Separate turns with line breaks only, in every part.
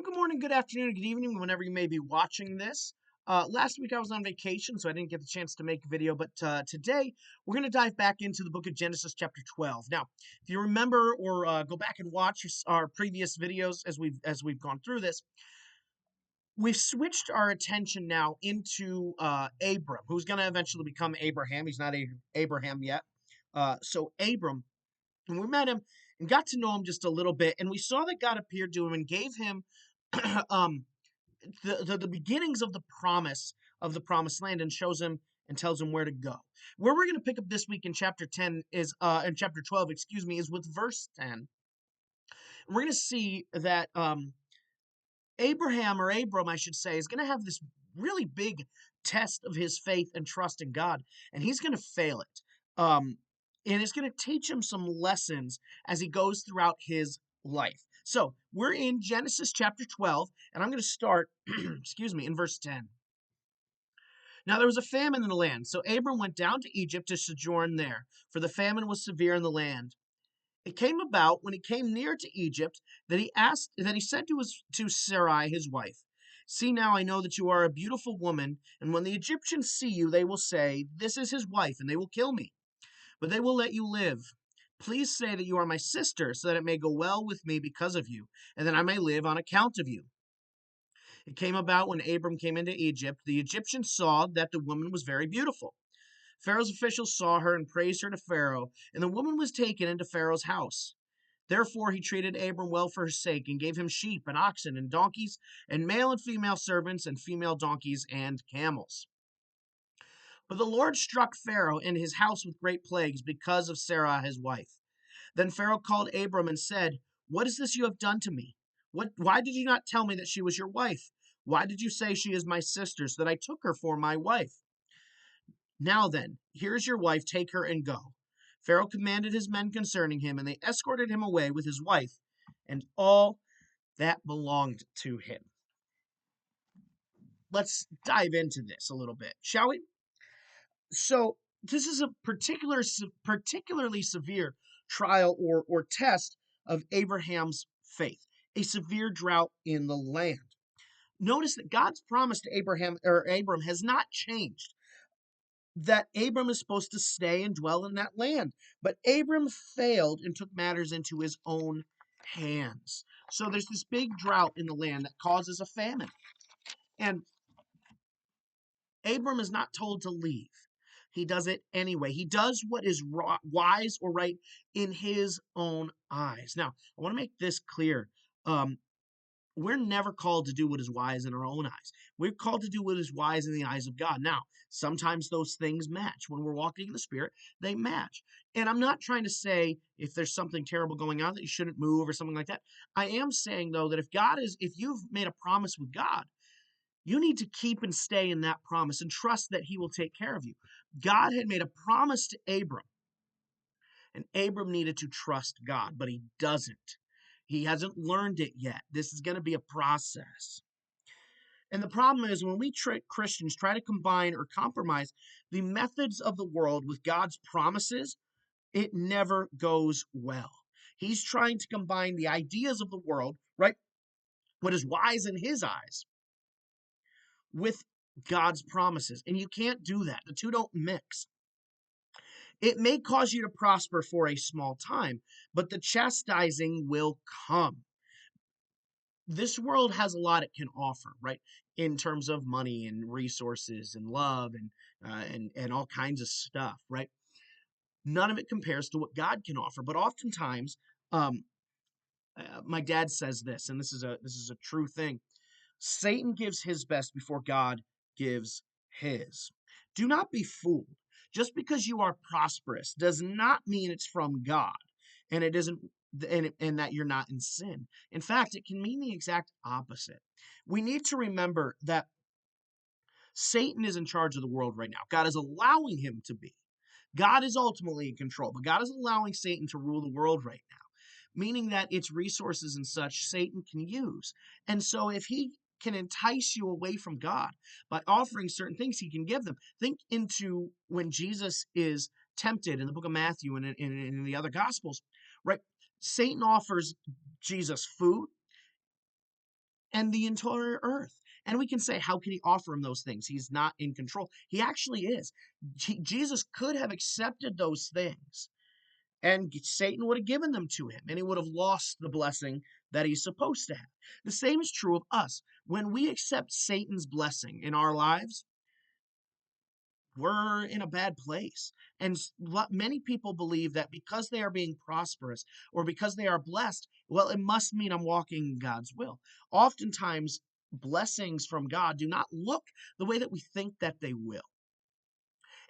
Well, good morning, good afternoon, good evening, whenever you may be watching this. Last week I was on vacation, so I didn't get the chance to make a video, but today we're going to dive back into the book of Genesis, chapter 12. Now, if you remember or go back and watch our previous videos as we've gone through this, we've switched our attention now into Abram, who's going to eventually become Abraham. He's not Abraham yet. So Abram, and we met him and got to know him just a little bit, and we saw that God appeared to him and gave him um, the beginnings of the promised land, and shows him and tells him where to go. Where we're going to pick up this week in chapter 10 is in chapter 12, excuse me, is with verse 10. And we're going to see that Abraham, or Abram I should say, is going to have this really big test of his faith and trust in God, and he's going to fail it. And it's going to teach him some lessons as he goes throughout his life. So we're in Genesis chapter 12, and I'm going to start, excuse me, in verse 10. Now there was a famine in the land, so Abram went down to Egypt to sojourn there, for the famine was severe in the land. It came about when he came near to Egypt that he said to Sarai his wife, "See now, I know that you are a beautiful woman, and when the Egyptians see you, they will say, 'This is his wife,' and they will kill me. But they will let you live. Please say that you are my sister, so that it may go well with me because of you, and that I may live on account of you." It came about when Abram came into Egypt, the Egyptians saw that the woman was very beautiful. Pharaoh's officials saw her and praised her to Pharaoh, and the woman was taken into Pharaoh's house. Therefore he treated Abram well for her sake, and gave him sheep and oxen and donkeys, and male and female servants, and female donkeys and camels. But the Lord struck Pharaoh and his house with great plagues because of Sarah his wife. Then Pharaoh called Abram and said, "What is this you have done to me? Why did you not tell me that she was your wife? Why did you say she is my sister, so that I took her for my wife? Now then, here is your wife, take her and go." Pharaoh commanded his men concerning him, and they escorted him away with his wife and all that belonged to him. Let's dive into this a little bit, shall we? So this is a particularly severe trial or test of Abraham's faith, a severe drought in the land. Notice that God's promise to Abram has not changed. That Abram is supposed to stay and dwell in that land, but Abram failed and took matters into his own hands. So there's this big drought in the land that causes a famine, and Abram is not told to leave. He does it anyway. He does what is wise or right in his own eyes. Now, I want to make this clear. Um, we're never called to do what is wise in our own eyes. We're called to do what is wise in the eyes of God. Now, sometimes those things match. When we're walking in the Spirit, they match. And I'm not trying to say if there's something terrible going on that you shouldn't move or something like that. I am saying, though, that if you've made a promise with God, you need to keep and stay in that promise and trust that he will take care of you. God had made a promise to Abram, and Abram needed to trust God, but he doesn't. He hasn't learned it yet. This is going to be a process. And the problem is when we Christians try to combine or compromise the methods of the world with God's promises, it never goes well. He's trying to combine the ideas of the world, right? What is wise in his eyes, with God's promises. And you can't do that. The two don't mix. It may cause you to prosper for a small time, but the chastising will come. This world has a lot it can offer, right? In terms of money and resources and love and all kinds of stuff, right? None of it compares to what God can offer. But oftentimes, my dad says this, and this is a true thing. Satan gives his best before God gives his. Do not be fooled. Just because you are prosperous does not mean it's from God, and it isn't, and that you're not in sin. In fact, it can mean the exact opposite. We need to remember that Satan is in charge of the world right now. God is allowing him to be. God is ultimately in control, but God is allowing Satan to rule the world right now, meaning that its resources and such Satan can use. And so if he can entice you away from God by offering certain things he can give them. Think into when Jesus is tempted in the book of Matthew and in the other gospels, right? Satan offers Jesus food and the entire earth. And we can say, how can he offer him those things? He's not in control. He actually is. Jesus could have accepted those things, and Satan would have given them to him, and he would have lost the blessing that he's supposed to have. The same is true of us. When we accept Satan's blessing in our lives, we're in a bad place. And many people believe that because they are being prosperous or because they are blessed, well, it must mean I'm walking in God's will. Oftentimes, blessings from God do not look the way that we think that they will.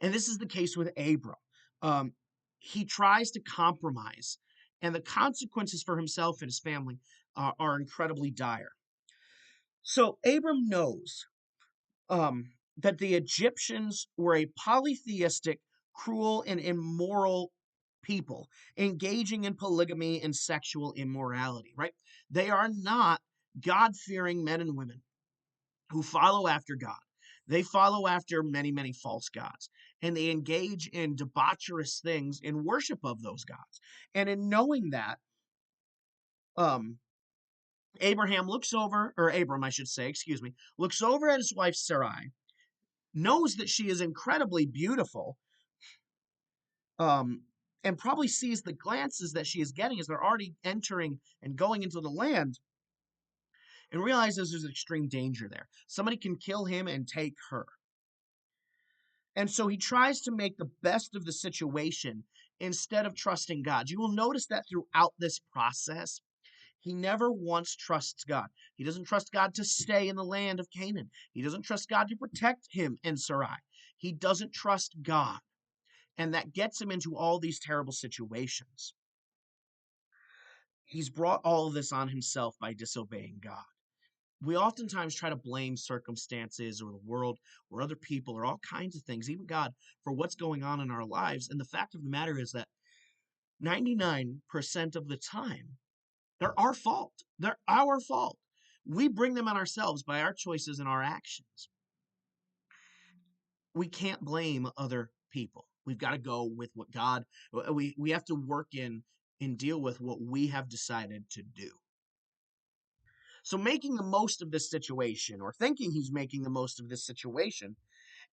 And this is the case with Abram. Um, he tries to compromise, and the consequences for himself and his family are incredibly dire. So Abram knows that the Egyptians were a polytheistic, cruel, and immoral people engaging in polygamy and sexual immorality, right? They are not God fearing men and women who follow after God. They follow after many, many false gods, and they engage in debaucherous things in worship of those gods. And in knowing that, um, Abraham looks over, or Abram, I should say, excuse me, looks over at his wife Sarai, knows that she is incredibly beautiful, um, and probably sees the glances that she is getting as they're already entering and going into the land, and realizes there's extreme danger there. Somebody can kill him and take her. And so he tries to make the best of the situation instead of trusting God. You will notice that throughout this process, he never once trusts God. He doesn't trust God to stay in the land of Canaan. He doesn't trust God to protect him and Sarai. He doesn't trust God. And that gets him into all these terrible situations. He's brought all of this on himself by disobeying God. We oftentimes try to blame circumstances or the world or other people or all kinds of things, even God, for what's going on in our lives. And the fact of the matter is that 99% of the time, they're our fault. They're our fault. We bring them on ourselves by our choices and our actions. We can't blame other people. We've got to go with what God, we have to work in and deal with what we have decided to do. So making the most of this situation, or thinking he's making the most of this situation,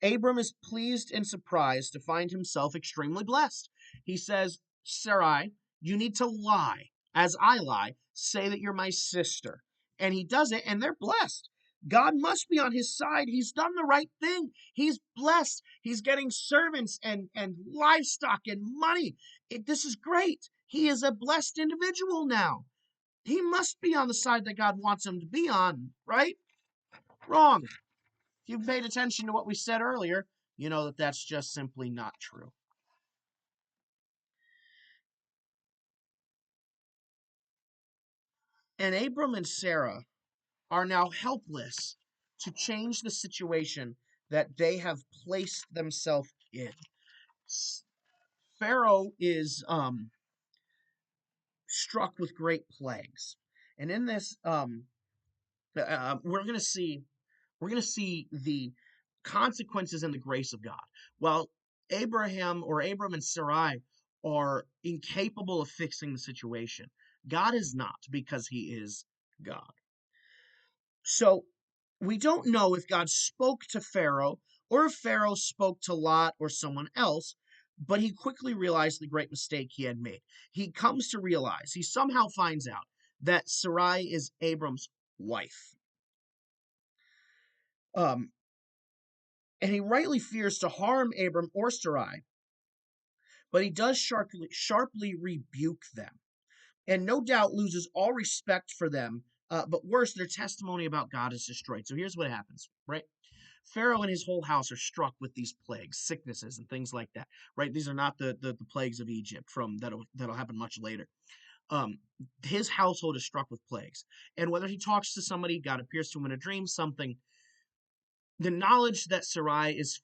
Abram is pleased and surprised to find himself extremely blessed. He says, Sarai, you need to lie. As I lie, say that you're my sister. And he does it, and they're blessed. God must be on his side. He's done the right thing. He's blessed. He's getting servants and livestock and money. This is great. He is a blessed individual now. He must be on the side that God wants him to be on, right? Wrong. If you paid attention to what we said earlier, you know that that's just simply not true. And Abram and Sarah are now helpless to change the situation that they have placed themselves in. Pharaoh is struck with great plagues, and in this, we're going to see the consequences and the grace of God. While Abram and Sarai are incapable of fixing the situation, God is not, because he is God. So we don't know if God spoke to Pharaoh or if Pharaoh spoke to Lot or someone else, but he quickly realized the great mistake he had made. He comes to realize, he somehow finds out that Sarai is Abram's wife. Um, and he rightly fears to harm Abram or Sarai, but he does sharply rebuke them, and no doubt loses all respect for them. But worse, their testimony about God is destroyed. So here's what happens, right? Pharaoh and his whole house are struck with these plagues, sicknesses, and things like that, right? These are not the plagues of Egypt from that'll happen much later. Um, his household is struck with plagues, and whether he talks to somebody, God appears to him in a dream, something. The knowledge that Sarai is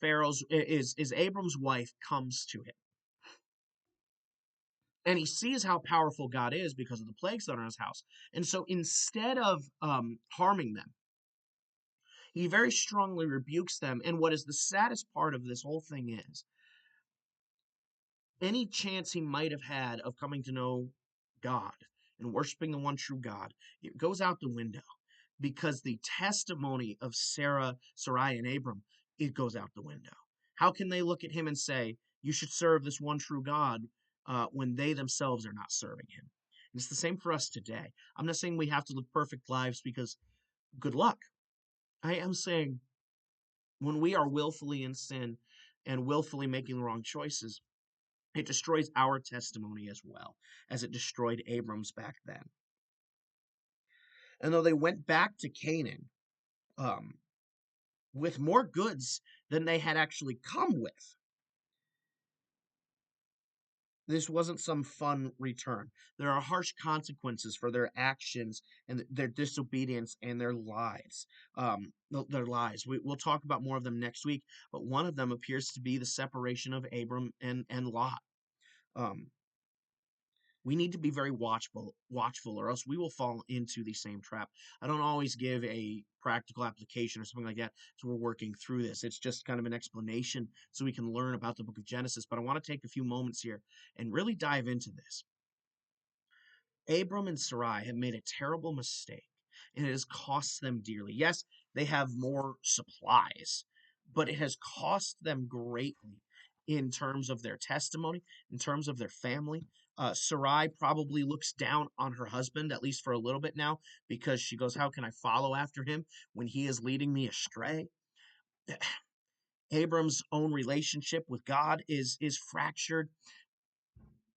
Abram's wife comes to him, and he sees how powerful God is because of the plagues that are in his house. And so instead of harming them, he very strongly rebukes them. And what is the saddest part of this whole thing is, any chance he might have had of coming to know God and worshiping the one true God, it goes out the window. because the testimony of Sarai, and Abram, it goes out the window. How can they look at him and say, you should serve this one true God when they themselves are not serving him? And it's the same for us today. I'm not saying we have to live perfect lives because good luck. I am saying when we are willfully in sin and willfully making the wrong choices, it destroys our testimony as well as it destroyed Abram's back then. And though they went back to Canaan, um, with more goods than they had actually come with. This wasn't some fun return. There are harsh consequences for their actions and their disobedience and their lies. Their lies. We'll talk about more of them next week, but one of them appears to be the separation of Abram and Lot. Um, we need to be very watchful, or else we will fall into the same trap. I don't always give a practical application or something like that, so we're working through this. It's just kind of an explanation so we can learn about the book of Genesis. But I want to take a few moments here and really dive into this. Abram and Sarai have made a terrible mistake, and it has cost them dearly. Yes, they have more supplies, but it has cost them greatly in terms of their testimony, in terms of their family. Sarai probably looks down on her husband, at least for a little bit now, because she goes, how can I follow after him when he is leading me astray? Abram's own relationship with God is fractured.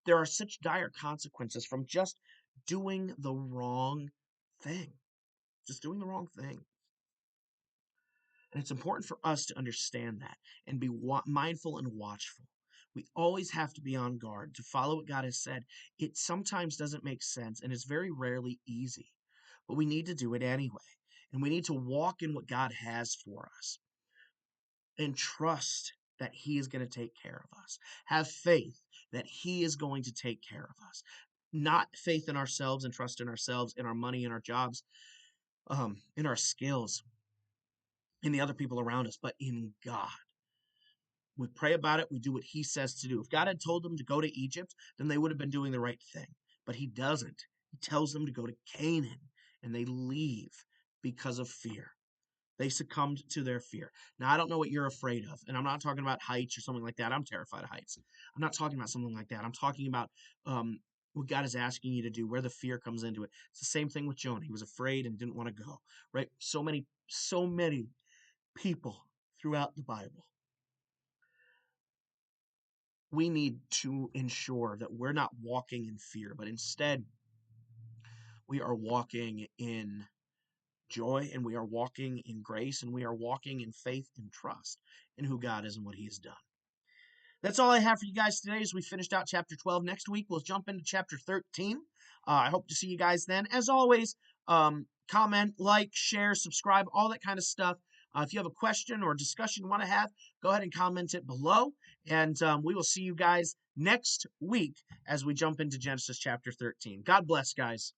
There are such dire consequences from just doing the wrong thing. Just doing the wrong thing. And it's important for us to understand that and be mindful and watchful. We always have to be on guard to follow what God has said. It sometimes doesn't make sense and it's very rarely easy, but we need to do it anyway. And we need to walk in what God has for us and trust that He is going to take care of us. Have faith that He is going to take care of us. Not faith in ourselves and trust in ourselves, in our money, in our jobs, in our skills, in the other people around us, but in God. We pray about it. We do what He says to do. If God had told them to go to Egypt, then they would have been doing the right thing. But He doesn't. He tells them to go to Canaan, and they leave because of fear. They succumbed to their fear. Now, I don't know what you're afraid of, and I'm not talking about heights or something like that. I'm terrified of heights. I'm not talking about something like that. I'm talking about what God is asking you to do, where the fear comes into it. It's the same thing with Jonah. He was afraid and didn't want to go, right? So many people throughout the Bible. We need to ensure that we're not walking in fear, but instead we are walking in joy and we are walking in grace and we are walking in faith and trust in who God is and what He has done. That's all I have for you guys today as we finished out chapter 12. Next week, we'll jump into chapter 13. I hope to see you guys then. As always, comment, like, share, subscribe, all that kind of stuff. If you have a question or discussion you want to have, go ahead and comment it below. And we will see you guys next week as we jump into Genesis chapter 13. God bless, guys.